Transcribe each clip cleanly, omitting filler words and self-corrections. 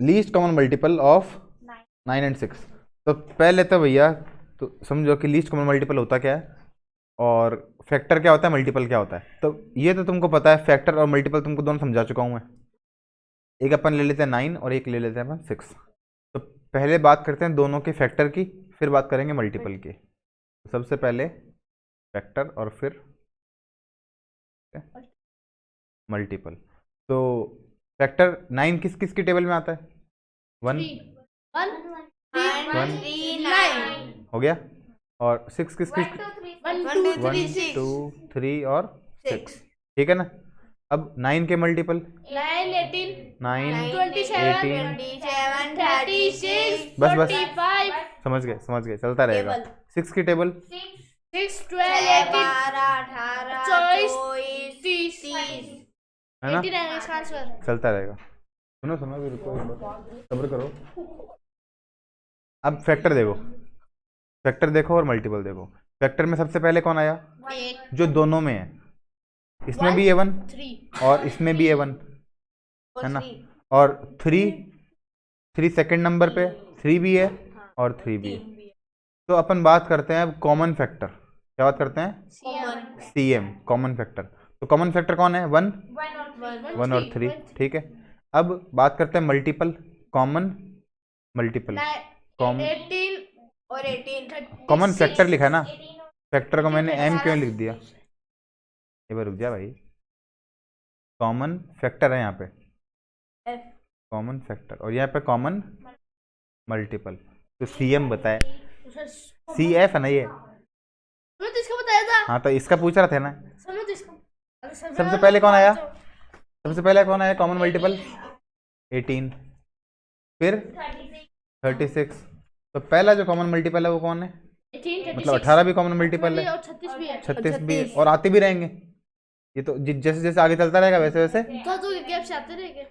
Least common multiple of 9 and 6। तो पहले तो भैया तो समझो कि लीस्ट कॉमन मल्टीपल होता क्या है और फैक्टर क्या होता है, मल्टीपल क्या होता है। तो ये तो तुमको पता है, फैक्टर और मल्टीपल तुमको दोनों समझा चुका हूँ मैं। एक अपन ले लेते हैं 9 और एक ले लेते हैं अपन 6। तो पहले बात करते हैं दोनों के फैक्टर की, फिर बात करेंगे मल्टीपल की। तो सबसे पहले फैक्टर और फिर मल्टीपल। तो फैक्टर 9 किस किस की टेबल में आता है? 1 हो गया। और 6 किस किस? 1 2 3 और 6, ठीक है ना। अब 9 के मल्टीपल 9 9 27 18 36 बस बस 45 समझ गए, चलता रहेगा। 6 की टेबल 6 12 18 24 30 है ना, 89 है इसका आंसर। चलता रहेगा। सुनो सुनो अभी रुको एक बार, सब्र करो। अब फैक्टर देखो, फैक्टर देखो और मल्टीपल देखो। फैक्टर में सबसे पहले कौन आया? जो दोनों में है, इसमें भी A1 और इसमें भी A1 है ना। और 3 सेकंड नंबर पे 3 भी है और 3 भी है। तो अपन बात करते हैं अब कॉमन फैक्टर। क्या बात करते हैं? CM, common factor. तो कॉमन फैक्टर कौन है? 1 और 3, ठीक है। अब बात करते हैं मल्टीपल, कॉमन मल्टीपल। 18 और 18 कॉमन फैक्टर लिखा है ना, फैक्टर को मैंने M क्यों लिख दिया? एक बार रुक जा भाई, कॉमन फैक्टर है यहाँ पे, कॉमन फैक्टर, और यहाँ पे कॉमन मल्टीपल। तो CM बताए, CF है ना ये। तो इसका बताया था। हाँ तो इसका पूछ रहा था ना। समझ इसका सबसे पहले कौन आया? सबसे पहले कौन आया कॉमन मल्टीपल? 18, फिर 36। तो पहला जो कॉमन मल्टीपल है वो कौन है? 18 मतलब 18 भी कॉमन मल्टीपल है, और 36 भी है। 36 भी है, और आते भी रहेंगे। ये तो जैसे जैसे आगे चलता रहेगा वैसे वैसे। दो के गैप से आते रहेंगे।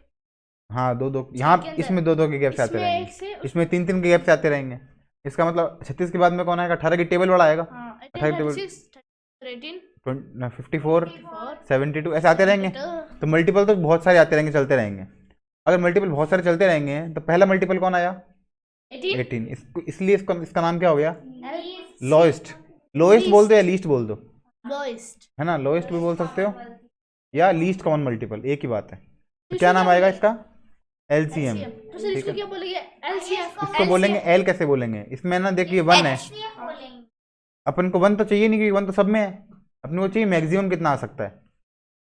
हाँ दो दो, यहाँ इसमें दो के गैप से आते रहेंगे, इसमें 3 के गैप से आते रहेंगे। इसका मतलब 36 के बाद में कौन आएगा? 18 की टेबल वाला आएगा। 18 की टेबल 54 72 ऐसे आते रहेंगे। तो मल्टीपल तो बहुत सारे आते रहेंगे, चलते रहेंगे। अगर मल्टीपल बहुत सारे चलते रहेंगे तो पहला मल्टीपल कौन आया? 18। इसलिए इसका नाम क्या हो गया? लोएस्ट। लोएस्ट बोल दो या लीस्ट बोल दो, लोएस्ट है ना। लोएस्ट भी बोल सकते हो या लीस्ट कॉमन मल्टीपल, एक ही बात है। तो क्या नाम आएगा इसका? LCM, तो सर ठीक इसको है। क्या बोलेंगे? LCM इसको बोलेंगे L। कैसे बोलेंगे? इसमें ना देखिए 1 है, अपन को 1 तो चाहिए नहीं क्योंकि 1 तो सब में है। अपन को चाहिए मैक्सिमम कितना आ सकता है।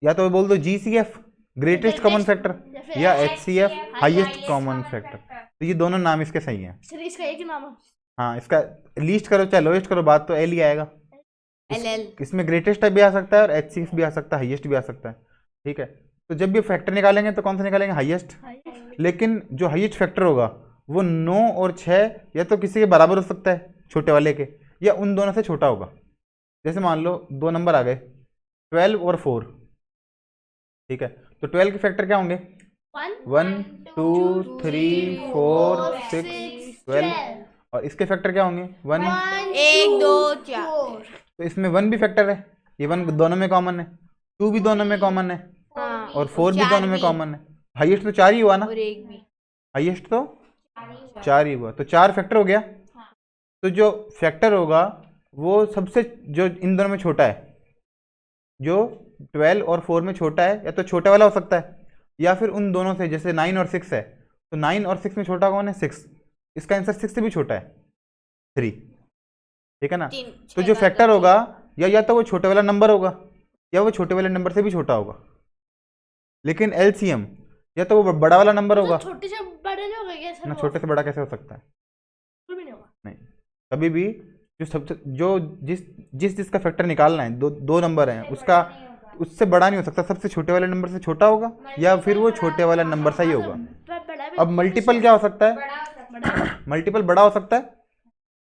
या तो बोल दो GCF, ग्रेटेस्ट कॉमन फैक्टर, या HCF, हाईएस्ट कॉमन फैक्टर। तो ये दोनों नाम इसके सही हैं। सर इसका एक ही नाम है। हाँ, इसका लीस्ट करो चाहे लोएस्ट करो, बात तो L ही आएगा। इसमें ग्रेटेस्ट भी आ सकता है और HCF भी आ सकता है, हाईएस्ट भी आ सकता है, ठीक है। तो जब भी फैक्टर निकालेंगे तो कौन सा निकालेंगे? हाईएस्ट। लेकिन जो हाईएस्ट फैक्टर होगा वो 9 और 6 या तो किसी के बराबर हो सकता है, छोटे वाले के, या उन दोनों से छोटा होगा। जैसे मान लो दो नंबर आ गए 12 और 4, ठीक है। तो 12 के फैक्टर क्या होंगे? 1 2 3 4 6 12। और इसके फैक्टर क्या होंगे? 1 1 2 4। तो इसमें 1 भी फैक्टर है, ये 1 दोनों में कॉमन है, 2 भी दोनों में कॉमन है, और 4 भी दोनों में कॉमन है। हाईएस्ट तो 4 ही हुआ ना, हाईएस्ट तो 4 ही हुआ, तो 4 फैक्टर हो गया। तो जो फैक्टर होगा वो सबसे जो इन दोनों में छोटा है, जो 12 और 4 में छोटा है, या तो छोटे वाला हो सकता है या फिर उन दोनों से, जैसे 9 और 6 है। तो 9 और 6 में छोटा कौन है? 6। इसका आंसर 6 से भी छोटा है, 3, ठीक है ना। तो जो फैक्टर होगा या तो वो छोटे वाला नंबर होगा या वो छोटे वाले नंबर से भी छोटा होगा। लेकिन LCM या तो वो बड़ा वाला नंबर होगा छोटे से बड़े नहीं होगा क्या सर? ना, छोटे से बड़ा कैसे हो सकता है? भी नहीं होगा। नहीं, कभी भी जो सबसे जो जिसका फैक्टर निकालना है, दो नंबर हैं, उसका उससे बड़ा नहीं हो सकता, सबसे छोटे वाले नंबर से छोटा होगा या फिर वो छोटे वाला नंबर सही होगा। अब मल्टीपल क्या हो सकता है? मल्टीपल बड़ा हो सकता है,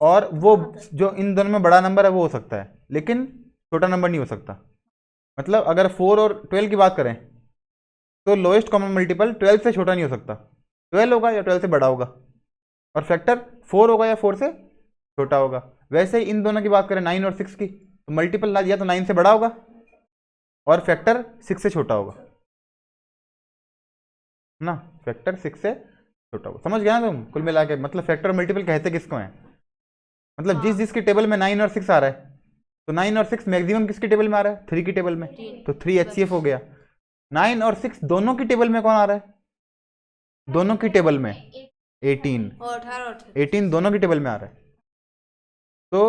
और वो जो इन दोनों में बड़ा नंबर है वो हो सकता है, लेकिन छोटा नंबर नहीं हो सकता। मतलब अगर 4 और 12 की बात करें तो लोएस्ट कॉमन मल्टीपल 12 से छोटा नहीं हो सकता, 12 होगा या 12 से बड़ा होगा, और फैक्टर 4 होगा या 4 से छोटा होगा। वैसे ही इन दोनों की बात करें 9 और 6 की, तो मल्टीपल या तो 9 से बड़ा होगा और फैक्टर 6 से छोटा होगा ना, फैक्टर 6 से छोटा हुआ। समझ गया ना तुम? कुल मिला के मतलब फैक्टर और मल्टीपल कहते किसको हैं, मतलब जिस जिसके टेबल में 9 और 6 आ रहा है, तो 9 और 6 मैक्सिमम किसके टेबल में आ रहा है, 3 की टेबल में, तो 3 HCF हो गया। 9 और 6 दोनों की टेबल में कौन आ रहा है, दोनों की टेबल में 18 और 18 दोनों की टेबल में आ रहा है। तो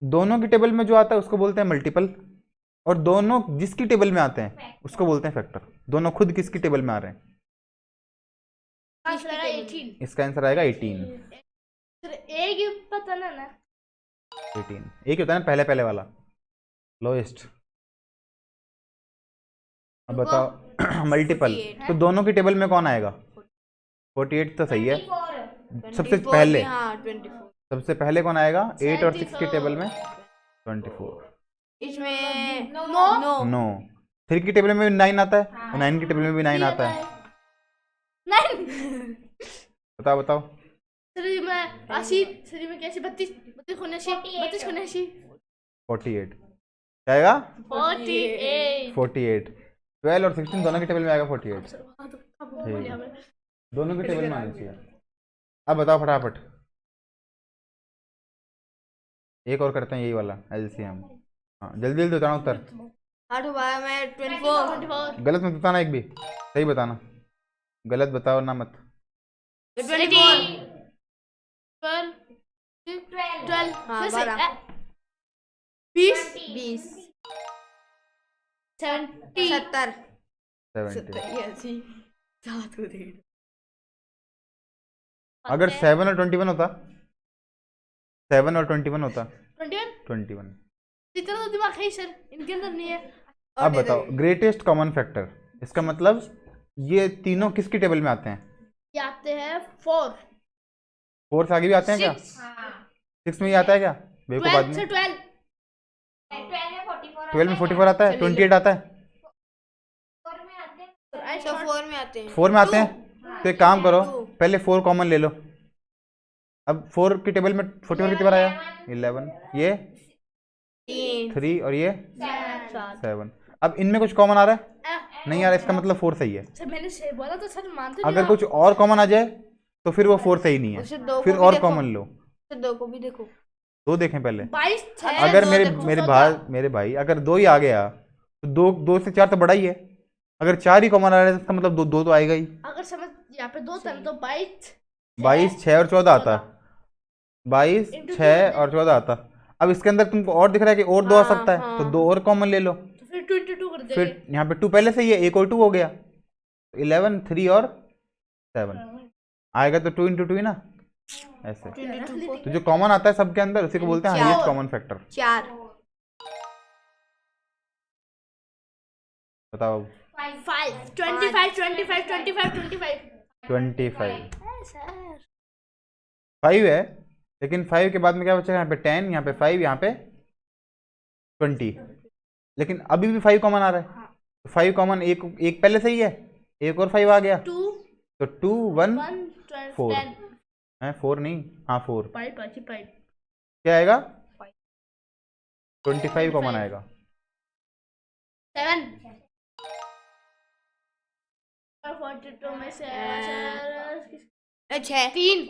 दोनों की टेबल में जो आता है उसको बोलते हैं मल्टीपल, और दोनों जिसकी टेबल में आते हैं उसको बोलते हैं फैक्टर। दोनों खुद किसकी टेबल में आ रहे हैं, आंसर आएगा 18। इसका आंसर आएगा 18। फिर एक ही पता ना 18 एक ही होता है ना, पहले पहले वाला लोएस्ट। अब बताओ मल्टीपल, तो दोनों की टेबल में कौन आएगा, 48 तो सही है। सबसे पहले, हाँ 24 सबसे पहले कौन आएगा, 8 और 6 की टेबल में 24। इसमें नो नो 3 की टेबल में भी 9 आता है, और 9 की टेबल में भी 9 आता है। नहीं बताओ बताओ। श्री में 80, श्री में कैसे 32 32 होने 32 होने 48 क्या आएगा, 48। 48। 12 और 16 दोनों की टेबल में आएगा 48। हाँ तो अब बोलिए हमें। दोनों की टेबल में आना चाहिए। अब बताओ फटाफट, एक और करते हैं यही वाला LCM। हाँ जल्दी जल्दी बताना उत्तर। 8 बार में 24 24 गलत मत बताना, एक भी सही बताना, गलत बताओ ना मत। 24 12 हाँ 12 20 20 70 70 70। 7 को देख अगर 7 और 21 होता, 7 और 21 होता, 21। इतना तो दिमाग है सर, इनके अंदर नहीं है। अब बताओ ग्रेटेस्ट कॉमन फैक्टर, इसका मतलब ये तीनों किसकी टेबल में आते हैं, ये आते हैं 4 4 से आगे भी आते हैं क्या, 6 में ही आता है क्या, बेवकूफ 12 आदमी। से 12 12 में 44 आता है, 28 आता है, तो 4 में आते हैं 4 में आते हैं। तो एक काम करो, पहले 4 कॉमन ले लो। अब 4 की टेबल में 44 कितनी बार आया, 11, ये 3 और ये 7। अब इनमें कुछ कॉमन आ रहा है, नहीं आ रहा, इसका मतलब 4 सही है। सर मैंने सही बोला तो सर मानते अगर कुछ और कॉमन आ जाए तो फिर वो 4 सही नहीं उसे है, दो फिर को भी और देखो। कॉमन लो। तो 2 को भी देखो, 2 देखें पहले। 22 अगर दो मेरे देखो, मेरे भाई अगर 2 ही आ गया तो 2 से 4 तो बड़ा ही है। अगर 4 ही कॉमन आ रहा है तो इसका मतलब 2 तो आएगा ही। अगर समझ यहाँ पे 2 था तो 22 22 6 और 14 आता, 22 6 और 14 आता। अब इसके अंदर तुमको और दिख रहा है कि और 2 आ सकता है, तो 2 और कॉमन ले लो। तो फिर 22 कर देंगे। फिर यहाँ पे 2 पहले से ही है, 1 और 2 हो गया, 11 3 और 7 आएगा, तो 2 into 2 ही ना, ऐसे। 22 को तो जो कॉमन आता है सबके अंदर उसी को बोलते हैं हाईएस्ट कॉमन फैक्टर। 4 बताओ। 5 25 25 25 25 25 5 है, लेकिन 5 के बाद में क्या बचेगा, यहाँ पे 10, यहाँ पे 5, यहाँ पे 20, लेकिन अभी भी 5 कॉमन आ रहा है। तो 5 कॉमन, एक पहले से ही है, एक और 5 आ गया, 2 तो 2 1 1 4 10 है, 4 नहीं, हाँ 4 5 5 क्या आएगा, 25 कॉमन आएगा। 7 42 में से 3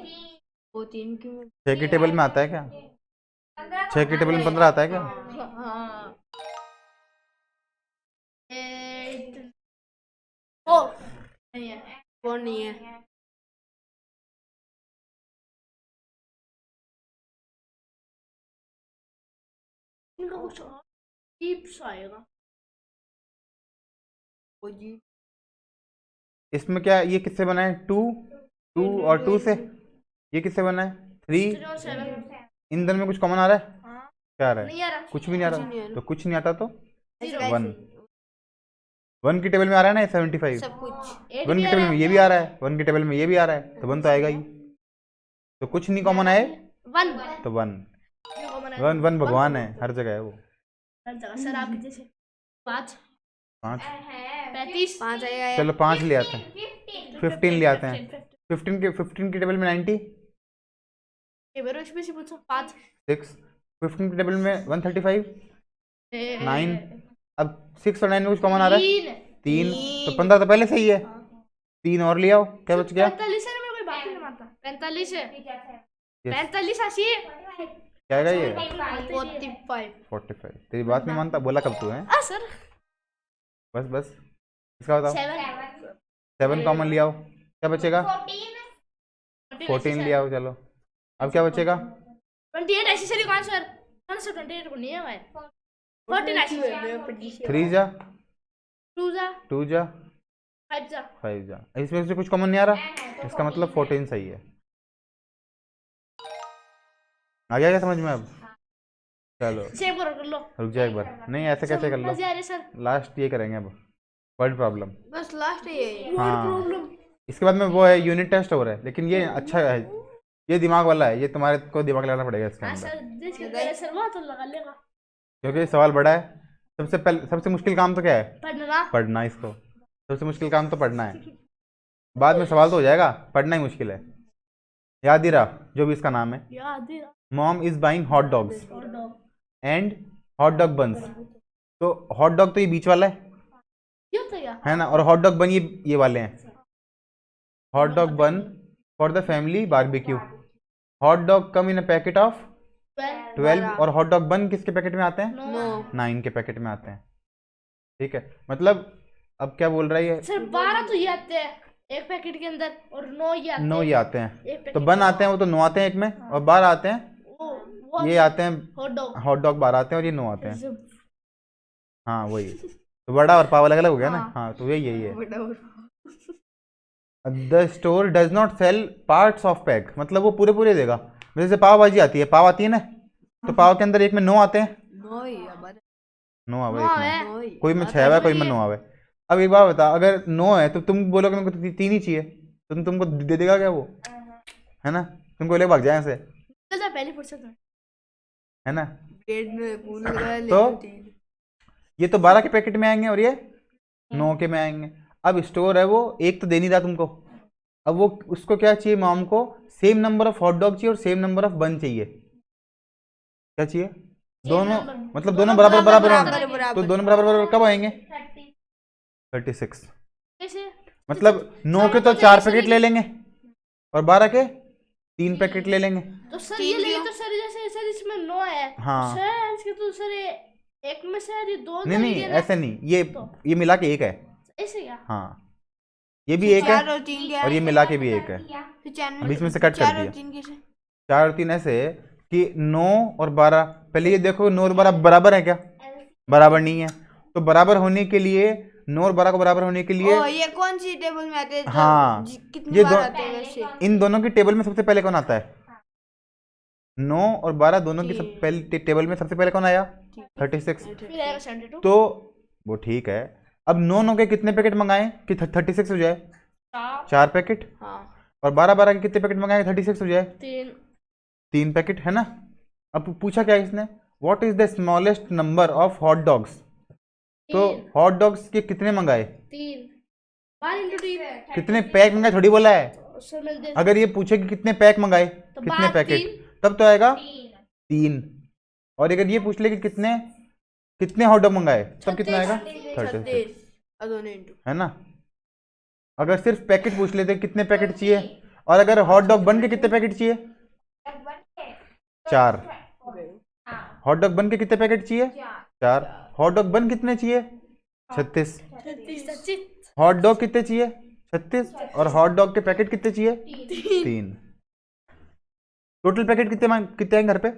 वो 3 क्यों 6 की टेबल में आता है क्या, 6 की टेबल में 15 आता है क्या, हाँ 8 4 नहीं है। वो नहीं है। इनका कुछ और टिप्स आएगा। वो जी इसमें क्या, ये किससे बना है, 2 और 2 से, ये किससे बना है, 3, 3 और 7 इन दोनों में कुछ कॉमन आ रहा है, हाँ क्या आ रहा है, नहीं आ रहा। कुछ भी नहीं आ कुछ नहीं आ रहा, रहा। तो कुछ नहीं आता तो 1 वैसे 1 की टेबल में आ रहा है ना ये 75, सब कुछ 8 1 भी की आ टेबल रहा में ये भी आ रहा है, 1 की टेबल में ये भी आ रहा है, तो 1 तो आएगा ही। तो कुछ नहीं कॉमन आए 1 तो 1 कॉमन 1 भगवान है, हर जगह है वो। हर जगह सर आपके जैसे 5 5 35 5 आएगा। चलो 5 ले आते हैं, 15 ले आते हैं। 15 की टेबल में 90, इसमें से पूछो 5 6 15 की टेबल में 135, 9, अब 6 और 9 में कुछ कॉमन आ रहा है, 3, तो 15 तो पहले से ही है, 3 और ले आओ, क्या बच गया, 45 में कोई 45 है। Yes. 45 80 क्या है ये? 45। 45। तेरी बात नहीं मानता, बोला कब तू है? सर बस बस, इसका बताओ। 7 7 कॉमन ले आओ, क्या बचेगा? 14 ले आओ, चलो अब क्या बचेगा? 28 ऐसी सर कौन सर? कौन सा 28 को नहीं है भाई? 14 ऐसी 3 जा 2 जा 2 जा 5 जा 5 जा, इसमें से कुछ कॉमन नहीं आ रहा, इसका मतलब 14 सही है। आ गया क्या समझ में अब? चलो सेव कर लो। रुक जा एक बार, नहीं ऐसे कैसे कर लो, मजे आ रहे सर। लास्ट ये करेंगे अब, वर्ड प्रॉब्लम। बस लास्ट है ये। हाँ, इसके बाद में वो है यूनिट टेस्ट हो रहा है, लेकिन ये अच्छा है, ये दिमाग वाला है, ये तुम्हारे को दिमाग लगाना पड़ेगा इसके हाँ अंदर, सर देख के तेरे सर वो तो लगा लेगा। क्योंकि सवाल बड़ा है। सबसे पहले सबसे मुश्किल काम तो क्या है? पढ़ना। पढ़ना। इसको सबसे मुश्किल काम तो पढ़ना है, बाद में सवाल तो हो जाएगा, पढ़ना ही मुश्किल है। याद ही रहा जो भी इसका नाम है। याद है। Mom is buying hot dogs और dog and hot dog buns, तो हॉट डॉग तो ये बीच वाला क्यों तो क्या? है ना, और हॉट डॉग बन ये वाले हैं। हॉट डॉग बन for the family barbecue, hot dog come in a packet of 12, और हॉट डॉग बन किसके पैकेट में आते हैं? 9 के पैकेट में आते हैं। ठीक है, मतलब अब क्या बोल रहा है ये? सर 12 तो ये आते हैं एक पैकेट के अंदर, और 9 ये आते 9 हैं ये आते हैं, एक तो पैकेट बन आते हैं वो तो 9 आते हैं एक में, और 12 आते हैं, वो ये आते हैं हॉट डॉग। हॉट डॉग 12 आते हैं, और ये 9 आते हैं। हाँ वही, तो बड़ा और पाव अलग अलग हो गया ना। हाँ तो यही है। The store does not sell parts of pack, मतलब वो पूरे पूरे देगा। जैसे पाव भाजी आती है, पाव आती है ना, तो पाव के अंदर एक में 9 आते हैं, 9 आवे एक में, कोई में 6 आवे, कोई में 9 आवे। अब एक बात बता, अगर 9 है तो तुम बोलोगे मेरे को 3 ही चाहिए, तो तुमको दे देगा क्या वो? है ना, तुमको ले भाग जाए ऐसे, चल पहली फुर्सत में, है ना। तो तो ये तो 12 के पैकेट में आएंगे और ये 9 के में आएंगे। अब स्टोर है वो एक तो दे नहीं रहा तुमको, अब वो उसको क्या चाहिए? मॉम को same number of hot dog चाहिए और सेम नंबर ऑफ बन चाहिए। क्या चाहिए? दोनों, मतलब दोनों बराबर बराबर होंगे, तो दोनों बराबर बराबर कब आएंगे? 36। कैसे? मतलब 9 के तो 4 पैकेट ले लेंगे और 12 के 3 पैकेट ले लेंगे। तो सर ये ले तो सर जैसे सर इसमें 9 है, हाँ। सर इसके तो सर एक में से ये 2 नहीं ऐसे नहीं, ये मिला के एक है। ऐसे क्या? हाँ, ये भी एक है और ये मिला के भी एक है, बीच में से कट कर दिया। 4 और 3 ऐसे कि 9 और 12, पहले ये देखो 9 और 12 बराबर है क्या? बराबर नहीं है, तो बराबर होने के लिए 9 और 12 को बराबर होने के लिए ये कौन सी टेबल में आते हैं? हाँ, कितनी ये बार आते हैं वैसे? इन दोनों की टेबल में सबसे पहले कौन आता है? 9 और 12 दोनों की सब पहले टेबल में सबसे पहले कौन आया? 36। फिर आएगा 72। तो वो ठीक है, अब 9 के कितने पैकेट मंगाएं कि 36 हो जाए? 4 पैकेट। और 12 के कितने पैकेट मंगाए 36 हो जाए? 3 पैकेट, है ना। अब पूछा क्या इसने? What is the smallest number of hot dogs, तो हॉट डॉग्स के कितने मंगाए? 3 12 × 3 कितने पैक मंगाए थोड़ी बोला है। अगर ये पूछे कि कितने पैक मंगाए, तो कितने पैकेट, तब तो आएगा 3। और अगर ये पूछ ले कि कितने हॉट डॉग मंगाए, तब कितना आएगा? 36, है ना। अगर सिर्फ पैकेट पूछ लेते कितने पैकेट चाहिए, और अगर हॉट डॉग बन के कितने पैकेट चाहिए? 4। हॉट डॉग बन के कितने पैकेट चाहिए? 4। हॉट डॉग बन कितने चाहिए? 36। हॉट डॉग कितने चाहिए? 36। और हॉट डॉग के पैकेट कितने चाहिए? 3। टोटल पैकेट कितने आएंगे घर पे?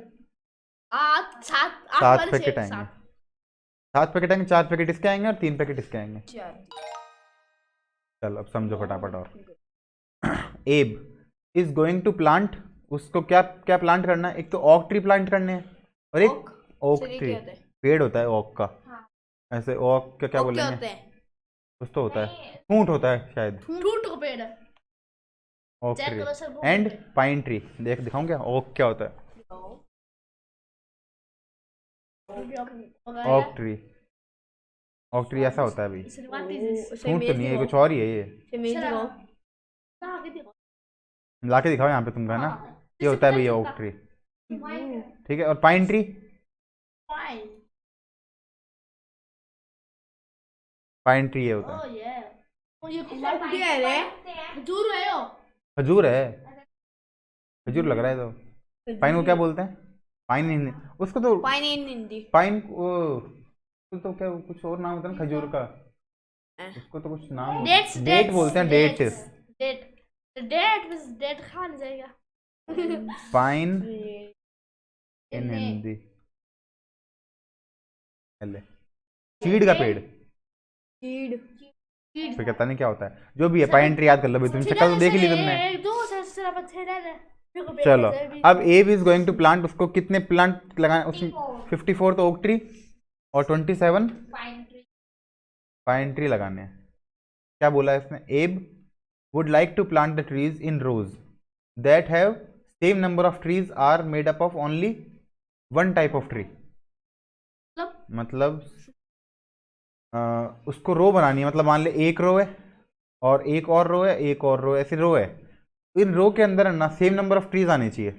7 पैकेट आएंगे। 7 पैकेट आएंगे, 4 पैकेट इसके आएंगे और 3 पैकेट इसके आएंगे। चलो अब समझो फटाफट। और एब इज गोइंग टू प्लांट, उसको क्या क्या प्लांट करना है? एक तो ओक ट्री प्लांट करने हैं, और एक ओक ट्री पेड़ होता है ओक का, ऐसे ओक क्या बोलेंगे कुछ तो होता है, फूट होता है शायद, फूट का पेड़ है। Oak tree and pine tree. दिखाऊं क्या ओक क्या होता है? ओक ट्री, ओक ट्री ऐसा होता है भाई, फूट तो नहीं है, कुछ और ही है ये। ला के दिखाओ यहाँ पे तुमको, है ना। ये होता है भैया ओक ट्री, ठीक है। और पाइन ट्री, पाइन ट्री ये होता है। खजूर है। खजूर है, खजूर लग रहा है तो। पाइन को क्या बोलते हैं? पाइन नहीं, उसको तो पाइन इन हिंदी। पाइन तो क्या कुछ और नाम होता है ना खजूर का, उसको तो कुछ नाम डेट बोलते हैं। डेट डेट खाने जाएगा। पाइन इन हिंदी चीड़ का पेड़, चीड़। फिर पता नहीं क्या होता है, जो भी है पाइन ट्री याद कर लो भाई, तुम शक्ल तो देख ही ली तुमने। चलो अब एब इज गोइंग टू प्लांट, उसको कितने प्लांट लगाए उसमें? 54 तो ओक ट्री और 27 पाइन ट्री लगाने हैं। क्या बोला है इसने? Abe would like to plant the trees in rows that have same number of trees are made up of only one type of tree. मतलब उसको रो बनानी है, मतलब मान ले एक रो है और एक और रो है, एक और रो, ऐसी रो है। इन रो के अंदर ना सेम नंबर ऑफ ट्रीज आने चाहिए।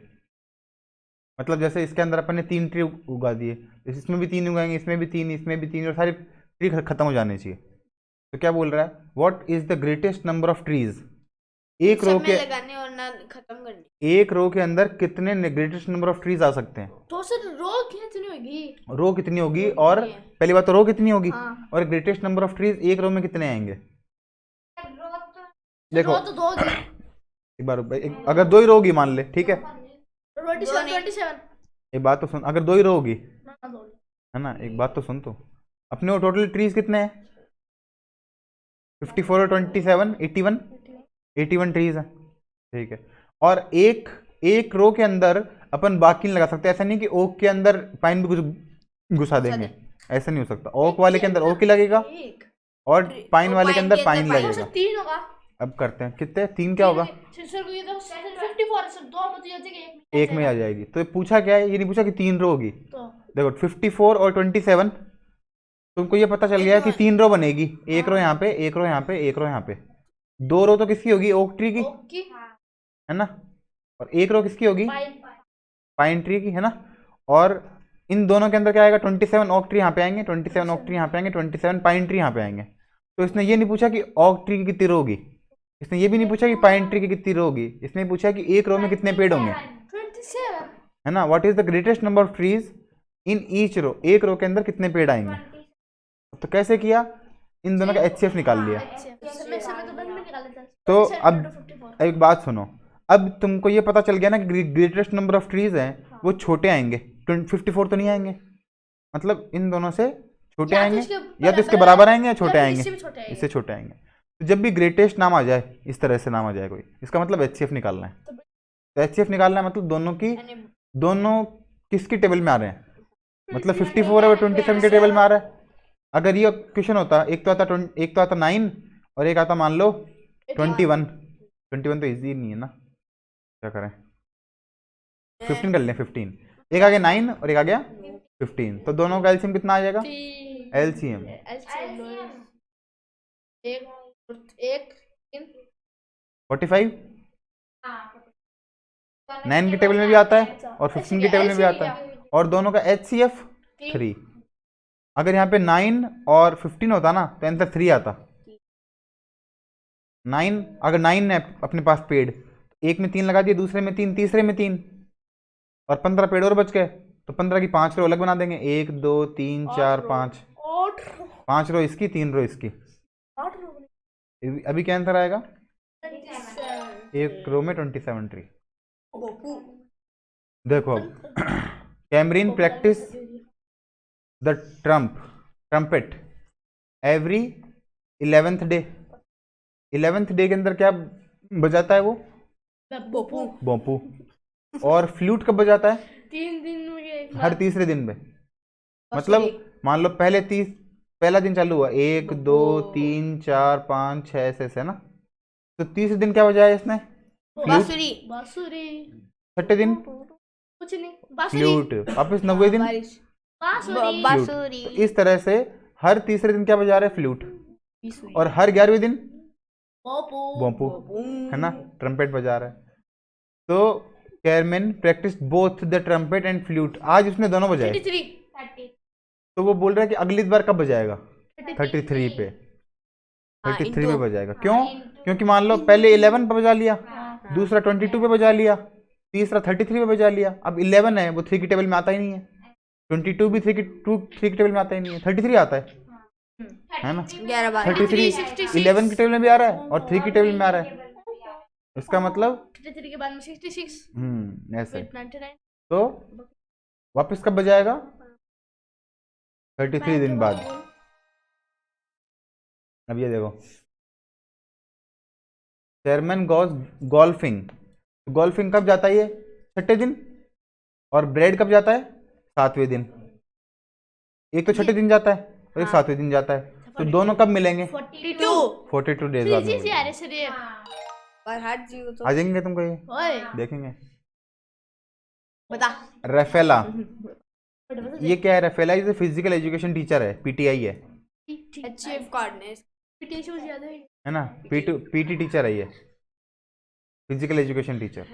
मतलब जैसे इसके अंदर अपन ने 3 ट्री उगा दिए, इसमें भी 3 उगाएंगे, इसमें भी 3, इसमें भी 3, और सारी ट्री खत्म हो जाने चाहिए। तो क्या बोल रहा है? What is the greatest number of trees? एक रो के लगाने और ना खत्म करने। एक रो के अंदर कितने ग्रेटेस्ट नंबर ऑफ ट्रीज आ सकते हैं? तो सर रो कितनी होगी? रो कितनी होगी, और पहली बात तो रो कितनी होगी, हाँ। और ग्रेटेस्ट नंबर ऑफ ट्रीज एक रो में कितने आएंगे? देखो रो तो 2 होगी। एक बार अगर 2 ही रो होगी मान ले, ठीक है, 27 एक बात तो सुन, अगर 2 ही रो होगी ना 2 है ना, एक बात तो सुन, तो अपने वो टोटल ट्रीज कितने हैं? 54 और 27 81 ट्रीज हैं, ठीक है। और एक रो के अंदर अपन बाकी नहीं लगा सकते। ऐसा नहीं कि ओक के अंदर पाइन भी कुछ घुसा देंगे, ऐसा नहीं हो सकता। ओक वाले के अंदर ओक ही लगेगा और पाइन वाले के अंदर पाइन लगेगा। 3 होगा। अब करते हैं कितने, 3 क्या होगा? सर को ये तो 54 सर 2 में तो ये जगह एक में आ जाएगी। तो पूछा क्या है, ये नहीं पूछा कि 3 रो होगी। तो देखो 54 और 27 तुमको ये पता चल गया कि 3 रो बनेगी, एक रो यहाँ पे, एक रो यहाँ पे, एक रो यहाँ पे। 2 रो तो किसकी होगी? ओक ट्री की, ओके है ना, और एक रो किसकी होगी? पाइन ट्री की, है ना। और इन दोनों के अंदर क्या आएगा? 27 ओक ट्री यहाँ पे आएंगे, 27 ओक ट्री यहाँ पे आएंगे, 27 पाइन ट्री यहाँ पे आएंगे। तो इसने ये नहीं पूछा कि ओक ट्री की कितनी रो होगी, इसने ये भी नहीं पूछा कि पाइन ट्री की कितनी रो होगी, इसने पूछा कि एक रो में कितने पेड़ होंगे, 27 है ना। What is the greatest number of trees in each row? एक रो के अंदर कितने पेड़ आएंगे। तो कैसे किया? इन दोनों का एचसीएफ निकाल लिया। तो अब एक बात सुनो, अब तुमको ये पता चल गया ना कि ग्रेटेस्ट नंबर ऑफ ट्रीज हैं वो छोटे आएंगे, 54 तो नहीं आएंगे, मतलब इन दोनों से छोटे आएंगे, या तो इसके बराबर आएंगे या छोटे आएंगे, इससे छोटे आएंगे। तो जब भी ग्रेटेस्ट नाम आ जाए, इस तरह से नाम आ जाए कोई, इसका मतलब एचसीएफ निकालना है। तो एचसीएफ निकालना है मतलब दोनों किसकी टेबल में आ रहे हैं, मतलब 54 और 27 के टेबल में आ रहा है। अगर ये क्वेश्चन होता, एक तो आता 9 और एक आता मान लो 21 तो इजी नहीं है ना, क्या करें, 15 कर लें, 15, एक आ गया 9 और एक आ गया 15, तो दोनों का एलसीएम कितना आ जाएगा? एलसीएम एक 45 9 की टेबल में भी आता है और 15 की टेबल में भी आता है, और दोनों का एचसीएफ 3। अगर यहाँ पे 9 और 15 होता ना तो आंसर 3 आता। 9, अगर 9 है अपने पास पेड़, एक में 3 लगा दिए, दूसरे में 3, तीसरे में 3, और 15 पेड़ और बच गए, तो 15 की 5 रो अलग बना देंगे, 1 2 3 4 5 रो इसकी, 3 रो इसकी। अभी क्या आंसर आएगा? एक रो में 27 ट्री। देखो अब Camryn practice the trumpet every 11th day. 11th day के अंदर क्या बजाता है वो? बोपू। और फ्लूट कब बजाता है? 3 दिन में, हर तीसरे दिन में। मतलब मान लो पहला दिन चालू हुआ 1 2 3 4 5 6 ऐसे है ना, तो तीसरे दिन क्या बजाया इसने? बांसुरी। छठे दिन कुछ नहीं, फ्लूट। वापस 90वें दिन बांसुरी। तो इस तरह से हर तीसरे दिन क्या बजा रहे? फ्लूट। और हर 11वें दिन बोपू, है ना, ट्रम्पेट बजा रहा है। तो Carmen practice both the trumpet and flute. आज उसने दोनों बजाए, 33। तो वो बोल रहा है कि अगली बार कब बजाएगा? 33 पे, 33 पे बजाएगा। क्यों? क्योंकि मान लो पहले 11 पे बजा लिया, दूसरा 22 पे बजा लिया, तीसरा 33 पे बजा लिया। अब 11 है, वो 3 की टेबल में आता ही नहीं है। 22 भी 3 की टेबल में आता ही नहीं है, 33 आता है ना। 11 बार 33 11 की टेबल में भी आ रहा है और 3 की टेबल में आ रहा है। इसका मतलब 33 के बाद में 66 ऐसे। फिर 99 तो वापस कब बजाएगा? 33 दिन बाद। अब ये देखो, चेयरमैन गोज गोल्फिंग। गोल्फिंग कब जाता है? ये 6ठे दिन। और ब्रेड कब जाता है? 7वें दिन। एक तो 6ठे दिन जाता है और एक 7वें दिन जाता है। तो दोनों कब मिलेंगे? 42 डेज बाद जी में यार सर ये पर हट जी तो आ जाएंगे तुमको, ये ओए देखेंगे। बता। रेफेला, बता ये क्या है? रेफेला इज फिजिकल एजुकेशन टीचर है, पीटीआई है अचीव कार्डनेस पीटीएस मुझे याद है ना। पीटी टीचर है ये, फिजिकल एजुकेशन टीचर।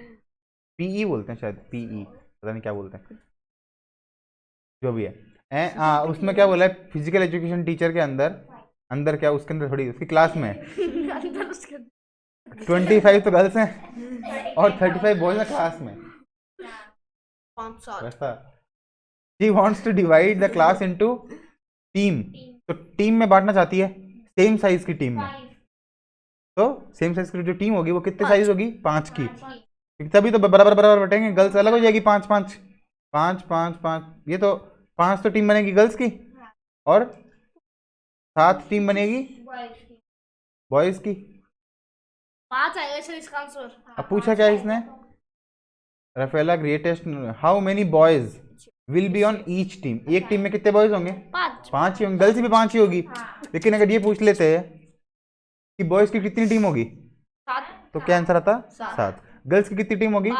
पीई बोलते हैं शायद, पीई पता नहीं क्या बोलते हैं, जो भी है। उसमें क्या बोला है? फिजिकल एजुकेशन टीचर के अंदर क्या, उसके अंदर थोड़ी, उसकी क्लास में अंदर उसके 25 तो गर्ल्स हैं और 35 बॉयज हैं क्लास में। 5 साल वैसा she wants to divide the class into team. तो टीम में बांटना चाहती है, सेम साइज की टीम में। तो सेम साइज की जो टीम होगी वो कितने साइज होगी? 5 की। क्योंकि तभी तो बराबर बराबर बटेंगे, गर्ल्स अलग हो जाएगी 5 5 5 5 5। ये तो 5 तो टीम बनेगी गर्ल्स की और 7 टीम बनेगी बॉयज की। 5 आएगा सर इसका आंसर। अब पूछा क्या इसने? Rafaela greatest, how many boys will be on each team. एक टीम में कितने बॉयज होंगे? 5 ही होंगे। गर्ल्स भी 5 ही होगी। लेकिन अगर ये पूछ लेते हैं कि बॉयज की कितनी टीम होगी 7 तो क्या आंसर आता? 7। गर्ल्स की कितनी टीम होगी?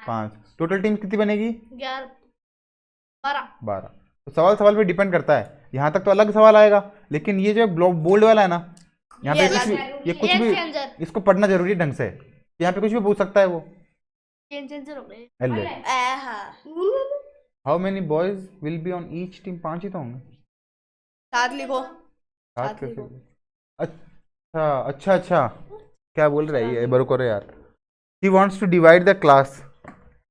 5। टोटल टीम कितनी बनेगी? 11 12 12। तो सवाल पे डिपेंड करता है। यहाँ तक तो अलग सवाल आएगा, लेकिन ये जो बोल्ड वाला है ना, यहाँ पे कुछ भी इसको पढ़ना जरूरी है ढंग से। यहाँ पे कुछ भी पूछ सकता है वो। चेंजर हो गए how many boys will be on each team? 5 ही तो होंगे। 7 लिखो। 7 कैसे? अच्छा क्या बोल रहा है ये? बरो करो यार। He wants to divide the class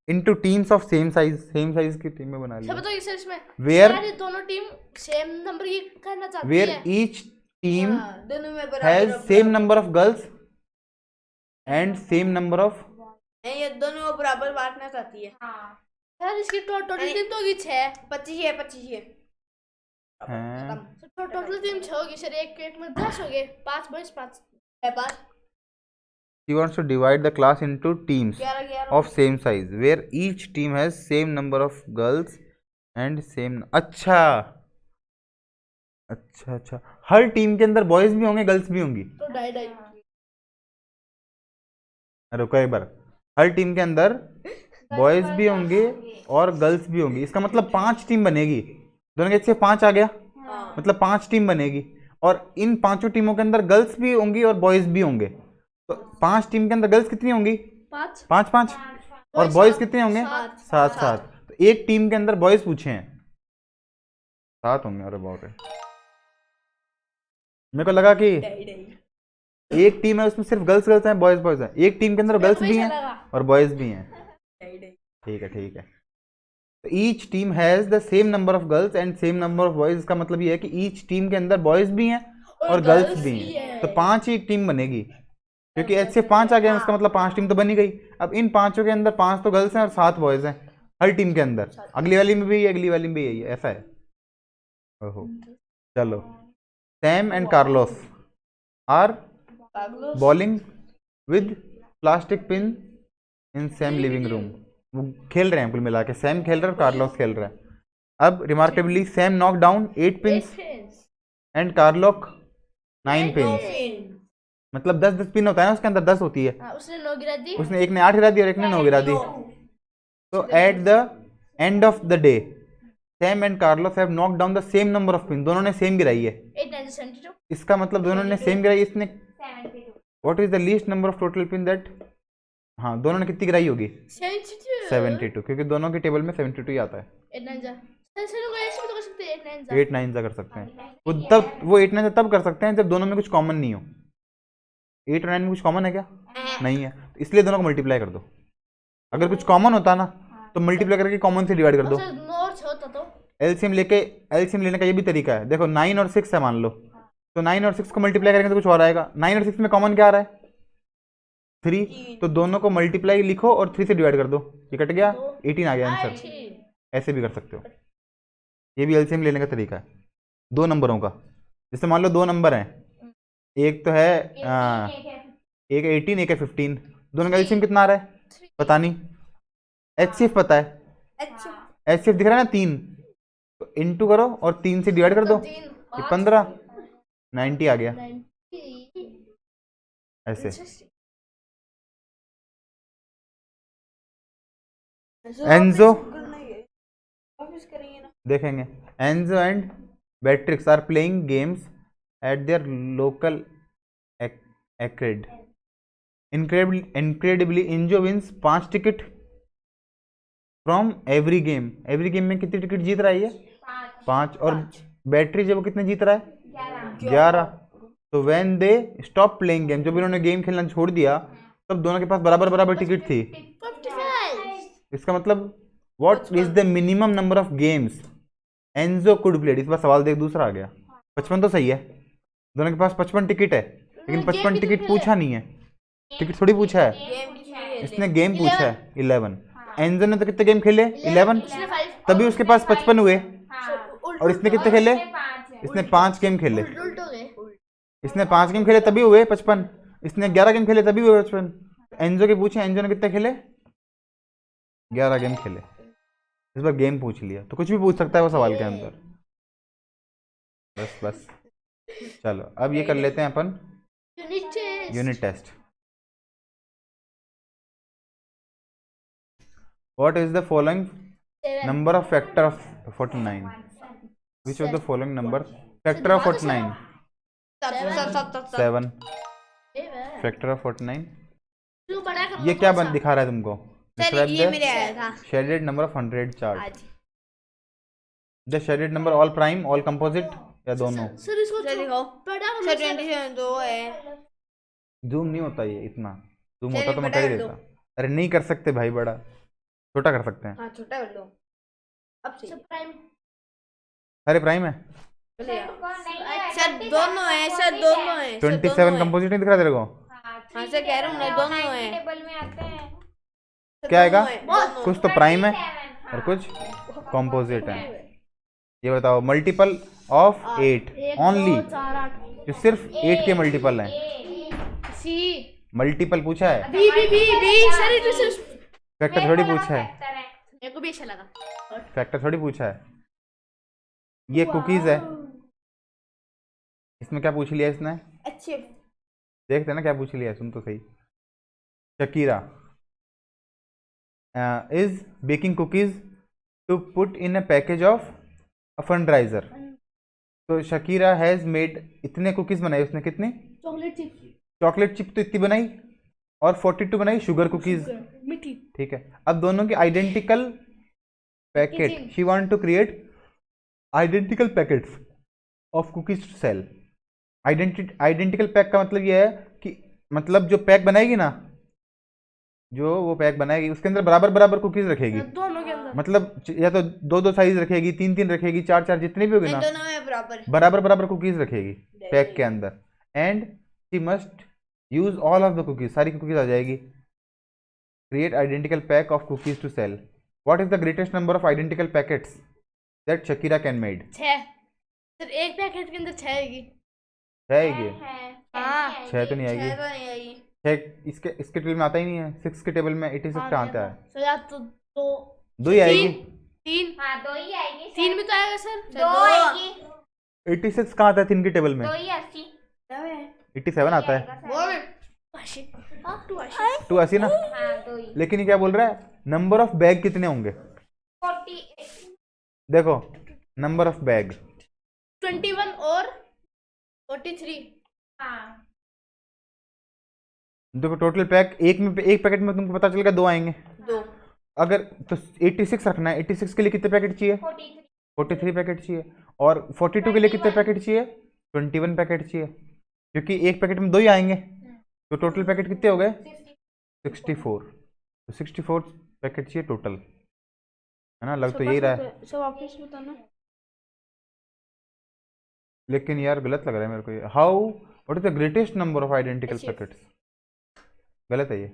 into teams of same size की टीम में बना लिया। सब तो इस इसमें Where सारी दोनों टीम सेम नंबर की करना चाहती where है। each team दोनों में has same number of girls and same number of ये दोनों को बराबर बांटना चाहती है। सर इसकी टोटल टीम तो होगी 6। 25 है 25 है। हैं। टोटल टीम 6 होगी सर। एक में 10 हो गए। 5 बॉयज 5 है 5। He wants to divide the class into teams 11 of same size where each team has same number of girls and same। अच्छा, हर टीम के अंदर बॉयज भी होंगे गर्ल्स भी होंगी। तो 2.5 रुको एक बार, हर टीम के अंदर बॉयज भी होंगे और गर्ल्स भी होंगी। इसका मतलब 5 टीम बनेगी। दोनों के से 5 आ गया, मतलब 5 टीम बनेगी। और इन 5 टीमों के अंदर गर्ल्स भी होंगी और बॉयज भी होंगे। तो 5 टीम के अंदर गर्ल्स कितनी होंगी? 5 और बॉयज कितने होंगे? 7। तो एक टीम के अंदर बॉयज पूछे हैं 7 होंगे। अरे बाप रे, मेरे को लगा कि एक टीम है उसमें सिर्फ गर्ल्स हैं, बॉयज हैं। एक टीम के अंदर गर्ल्स भी हैं और बॉयज भी हैं। ठीक है। तो each team has the same number of girls and same number of boys. इसका मतलब ये है कि ईच टीम के अंदर बॉयज भी हैं और गर्ल्स भी हैं। तो 5 ही एक टीम बनेगी, क्योंकि ऐसे 5 आ गया। इसका मतलब 5 टीम तो बनी गई। अब इन 5 के अंदर 5 तो गर्ल्स हैं और 7 बॉयज हैं हर टीम के अंदर। अगली वाली में भी अगली वाली में भी यही है, ऐसा है। ओहो, चलो। Sam and Carlos are bowling with plastic pin in same living room. वो खेल रहे हैं कुल मिला के। सैम खेल रहा है और कार्लोस खेल रहा है। अब remarkably Sam knock down 8 pins and Carlock 9 pins. मतलब 10 पिन होता है ना, उसके अंदर 10 होती है। उसने 9 गिरा दी। उसने एक ने 8 गिरा दी और एक ने 9 गिरा दी। तो at the end of the day Sam and Carlos have knock down the same number of pin. दोनों ने सेम गिराई है। 8 9 72। इसका मतलब दोनों ने सेम गिराई। इसने what is the least number of total pin that. हाँ, दोनों ने कितनी गिराई होगी? 72, क्योंकि दोनों के टेबल में 72 ही आता है। 8 9 जा सर को ऐसे भी तो कर सकते हैं। 8 9 जा कर सकते हैं। वो 8 9 तब कर सकते हैं जब दोनों में कुछ कॉमन नहीं हो। 8 और 9 में कुछ कॉमन है क्या? नहीं है। इसलिए दोनों को मल्टीप्लाई कर दो। अगर कुछ कॉमन होता ना तो मल्टीप्लाई करके कॉमन से डिवाइड कर दो। सर 9 और 6 होता तो एलसीएम लेने का ये भी तरीका है। देखो 9 और 6 है मान लो, तो 9 और 6 को मल्टीप्लाई करेंगे तो कुछ और आएगा। 9 और 6 में कॉमन क्या आ रहा है? 3, तो दोनों को मल्टीप्लाई लिखो और 3 से डिवाइड कर दो, ये कट गया, 18 आ गया आंसर। ऐसे भी कर सकते हो, ये भी एलसीएम लेने का तरीका है दो नंबरों का। जैसे मान लो दो नंबर हैं, एक तो है एक 18 एक है 15, दोनों का एलसीएम कितना आ रहा है पता नहीं, एचसीएफ पता है, अच्छा एचसीएफ दिख रहा है ना 3, तो इनटू करो और 3 से डिवाइड कर दो, ये 15, 90 आ गया। ऐसे एंजो वापस करेंगे ना। देखेंगे, Enzo and Beatrix are playing games at their local एक्रेड। Incredibly Enzo wins 5 ticket from every game. Every game में कितनी टिकट जीत रहा है ये? 5। और बैटरी जब वो कितने जीत रहा है? 11। तो when they stop playing game, जब इन्होंने गेम खेलना छोड़ दिया तब दोनों के पास बराबर बराबर टिकट थी। 55। इसका मतलब what is the minimum number of games Enzo could played. इस बार सवाल देख दूसरा आ गया। 55 तो सही है, दोनों के पास 55 टिकट है, लेकिन 55 टिकट पूछा नहीं है, टिकट थोड़ी पूछा है, गेम की है। इसने गेम पूछा है 11। एंजो ने तो कितने गेम खेले? 11, इसने 5 तभी उसके पास 55 हुए। और इसने कितने खेले? इसने 5 गेम खेले, उल्ट हो गए। इसने 5 गेम खेले तभी हुए 55, इसने 11 गेम खेले तभी हुए 55। एंजो के पूछे, एंजो ने कितने खेले? 11 गेम खेले। इस बार गेम पूछ लिया, तो कुछ भी पूछ सकता है वो सवाल के अंदर। बस चलो अब ये कर लेते हैं अपन unit test. What is the following number of factor of 49? Which of the following number factor of 49? 7 factor of 49। ये क्या बन दिखा रहा है तुमको? सर ये मेरे आया था शेडेड नंबर ऑफ 100 चार्ट। आज। The shaded number all prime all composite या दोनों? सर इसको सर देखो बड़ा सर 27 2 है। जूम नहीं होता ये इतना, जूम चलिए होता तो मैं बड़ा कर ही कर दो। देता। अरे नहीं कर सकते भाई, बड़ा छोटा कर सकते हैं। हाँ छोटा कर लो अब सही। प्राइम अरे प्राइम है, सर दोनों है, सर दोनों है, सर 27 दोनों है। कंपोजिट नहीं दिख रहा तेरे को? हाँ सर कह रहा हूँ ना दोनों है। टेबल में आते हैं। सर, क्या आएगा? दोनों है, दोनों। कुछ तो प्राइम है और कुछ कंपोजिट है। ये बताओ मल्टीपल ऑफ 8 ओनली, 4 8 जो सिर्फ 8 के मल्टीपल हैं। सी मल्टीपल पूछा है, B B B B sir it is factor थोड़ी पूछा है, मेरे को भी अच्छा लगा। फैक्टर थोड़ी पूछा है। ये कुकीज है, इसमें क्या पूछ लिया इसने? अच्छे देखते ना क्या पूछ लिया, सुन तो सही। Shakira is baking cookies to put in a package of a fundraiser. तो शकीरा हैज मेड, इतने कुकीज बनाई उसने, कितने? चॉकलेट चिप चॉकलेट चिप तो इतनी बनाई, और 42 बनाई शुगर कुकीज। मिठी। ठीक है, अब दोनों की identical packet, she want to create identical packets of cookies to sell. Identical pack का मतलब ये है कि मतलब जो पैक बनाएगी ना, जो वो पैक बनाएगी उसके अंदर बराबर बराबर कुकीज रखेगी। दोनों के अंदर मतलब या तो 2 साइज रखेगी, 3 रखेगी, 4 जितनी भी होगी ना, दोनों में बराबर बराबर बराबर कुकीज रखेगी पैक के अंदर। And she must use all of the cookies, सारी कुकीज आ जाएगी। Create identical pack of cookies to sell. What is the greatest number of identical packets that Shakira can made? 6 sir एक packet के अंदर 6 आएगी। है ये? हाँ 6 तो नहीं छह आएगी, तो नहीं आएगी। 6 इसके टेबल में आता ही नहीं है। 6 के टेबल में 86 कहाँ आता है? सर या तो 2 2 ही आएगी। 3 हाँ 2 ही आएगी। 3 में तो आएगा सर। सर 2 दो आएगी। 86 कहाँ आता है 3 के टेबल में? 2 ही 80। 87 आता है। बोल आशी आप टू आशी 82 ना। हाँ 2 ही। लेकिन ये क्या बोल रहा है, नंबर ऑफ बैग कितने होंगे? 48। देखो नंबर ऑफ बैग 21 और 43। हाँ देखो टोटल पैक, एक पैकेट में तुमको पता चलेगा 2 आएंगे। 2 अगर तो 86 रखना है, 86 के लिए कितने पैकेट चाहिए? 43। 43 पैकेट चाहिए। और 42 के लिए कितने पैकेट चाहिए? 21 पैकेट चाहिए, क्योंकि एक पैकेट में 2 ही आएंगे। तो टोटल पैकेट कितने हो गए? 64। तो 64 पैकेट चाहिए टोटल, है ना? लग तो यही रहा है, सब वापस बताना। लेकिन यार गलत लग रहा है मेरे को ये। How what is the greatest number of identical HF। Packets? गलत है ये,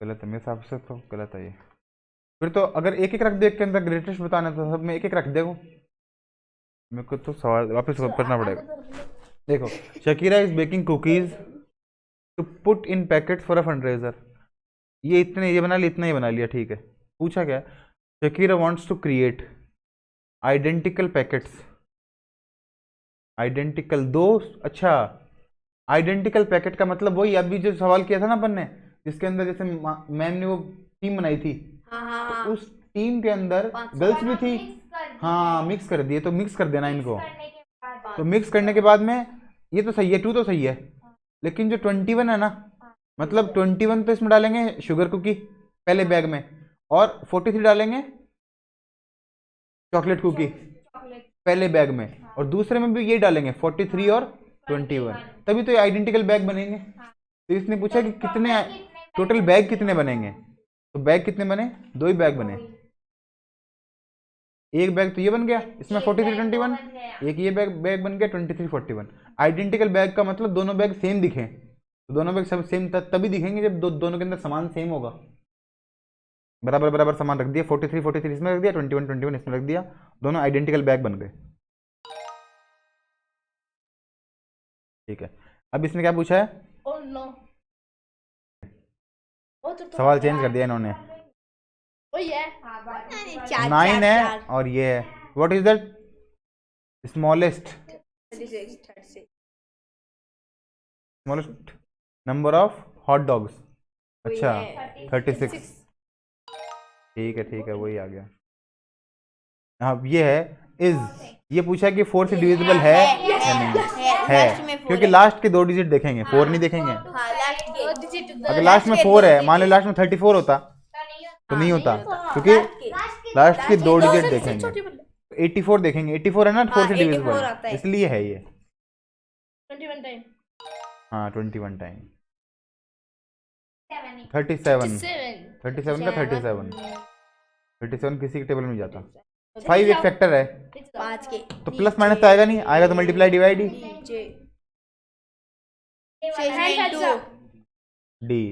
गलत है मेरे हिसाब से, तो गलत है ये। फिर तो अगर एक एक रख दे के अंदर ग्रेटेस्ट बताना तो सब में एक एक रख देगो। मेरे को तो सवाल वापस करना पड़ेगा। देखो, Shakira is baking cookies to put in packets for a fundraiser. ये इतने ये बना लिया, इतना ही बना लिया, ठीक है। पूछा क्या? Shakira wants to create identical packets, identical दो। अच्छा, आइडेंटिकल पैकेट का मतलब वही अभी जो सवाल किया था ना अपन ने, जिसके अंदर जैसे मैम ने वो टीम बनाई थी, तो उस टीम के अंदर गर्ल्स भी थी। हाँ, मिक्स कर दिए, तो मिक्स कर देना इनको। तो मिक्स करने के बाद में ये तो सही है, 2 तो सही है, लेकिन जो 21 है ना, मतलब 21 तो इसमें डालेंगे शुगर कुकी पहले बैग में, और 43 डालेंगे चॉकलेट कुकी पहले बैग में, और दूसरे में भी ये डालेंगे 43 और 21, तभी तो ये आइडेंटिकल बैग बनेंगे। तो इसने पूछा कि कितने टोटल बैग कितने बनेंगे, तो बैग कितने बने? 2 ही बैग बने। एक बैग तो ये बन गया, इसमें 43 21, एक ये बैग बन गया 23 41। आइडेंटिकल बैग का मतलब दोनों बैग सेम दिखे, तो दोनों बैग सब सेम तभी दिखेंगे जब दोनों के अंदर सामान सेम होगा। बराबर बराबर सामान रख दिया, 43 43 इसमें रख दिया, 21 21 इसमें रख दिया, दोनों आइडेंटिकल बैग बन गए। ठीक है, अब इसने क्या पूछा है? ओह नो, ओ तो सवाल चेंज कर दिया इन्होंने। वही है। 9 है और ये है। What is the smallest number of hot dogs? अच्छा, 36। ठीक है, वही आ गया। हाँ, ये है इज, ये पूछा कि 4 से डिविजिबल है या नहीं है, क्योंकि लास्ट के 2 डिजिट देखेंगे, 4 नहीं देखेंगे। अगर लास्ट में 4 है, मान लो लास्ट में 34 होता तो नहीं होता, क्योंकि लास्ट के 2 डिजिट देखेंगे। 84 देखेंगे, 84 है ना 4 से डिविजिबल, इसलिए है ये। 21 टाइम। हाँ, 21 टाइम। 37 का 37 किसी के टेबल में जाता। 5 एक फैक्टर है, 5 के तो प्लस माइनस तो आएगा नहीं, आएगा तो मल्टीप्लाई डिवाइड ही। डी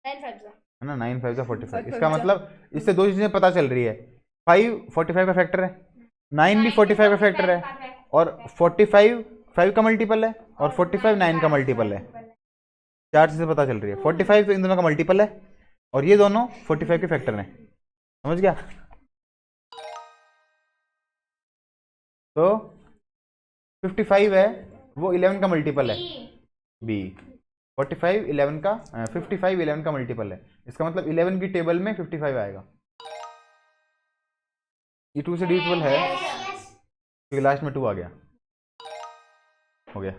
है ना, 9 5 45। इसका मतलब इससे 2 चीजें पता चल रही है। 5 45 का फैक्टर है, 9 भी 45 का फैक्टर है, और 45 5 का मल्टीपल है, और 45 9 का मल्टीपल है। 4 चीजें पता चल रही है। 45 तो इन दोनों का मल्टीपल है, और ये दोनों 45 के फैक्टर हैं। समझ गया? तो 55 है वो 11 का मल्टीपल है, बी। 45 11 का 55 11 का मल्टीपल है, इसका मतलब 11 की टेबल में 55 आएगा। ये 2 से डिविजिबल है, क्योंकि लास्ट में 2 आ गया, हो गया।